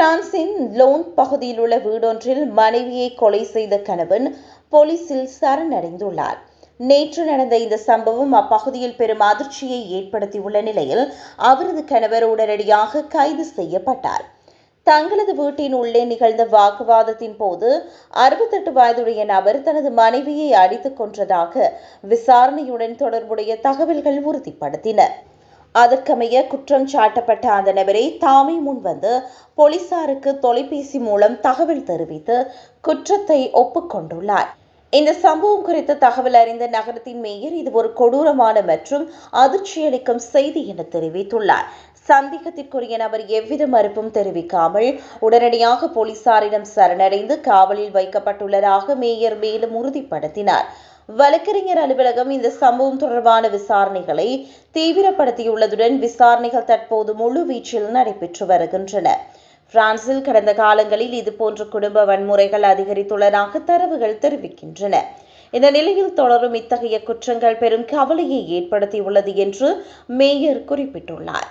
பிரான்சின் லோன் பகுதியில் உள்ள வீடொன்றில் மனைவியை கொலை செய்த கணவன் போலீசில் சரணடைந்துள்ளார். நேற்று நடந்த இந்த சம்பவம் அப்பகுதியில் பெரும் அதிர்ச்சியை ஏற்படுத்தியுள்ள நிலையில் அவரது கணவர் உடனடியாக கைது செய்யப்பட்டார். தங்களது வீட்டின் உள்ளே நிகழ்ந்த வாக்குவாதத்தின் போது 68 வயதுடைய நபர் தனது மனைவியை அடித்துக் கொன்றதாக விசாரணையுடன் தொடர்புடைய தகவல்கள் உறுதிப்படுத்தின. அதற்கமைய குற்றம் சாட்டப்பட்ட அந்த நபரை தாமே முன்வந்து போலீசாருக்கு தொலைபேசி மூலம் தகவல் தெரிவித்து குற்றத்தை ஒப்புக்கொண்டுள்ளார். இந்த சம்பவம் குறித்த தகவல் அறிந்த நகரத்தின் மேயர் இது ஒரு கொடூரமான மற்றும் அதிர்ச்சியளிக்கும் செய்தி என தெரிவித்துள்ளார். சந்தேகத்திற்குரிய நபர் எவ்வித மறுப்பும் தெரிவிக்காமல் உடனடியாக போலீசாரிடம் சரணடைந்து காவலில் வைக்கப்பட்டுள்ளதாக மேயர் மேலும் உறுதிப்படுத்தினார். வழக்கறிஞர் அலுவலகம் இந்த சம்பவம் தொடர்பான விசாரணைகளை தீவிரப்படுத்தியுள்ளதுடன் விசாரணைகள் தற்போது முழுவீச்சில் நடைபெற்று வருகின்றன. பிரான்சில் கடந்த காலங்களில் இதுபோன்ற குடும்ப வன்முறைகள் அதிகரித்துள்ளதாக தரவுகள் தெரிவிக்கின்றன. இந்த நிலையில் தொடரும் இத்தகைய குற்றங்கள் பெரும் கவலையை ஏற்படுத்தியுள்ளது என்று மேயர் குறிப்பிட்டுள்ளார்.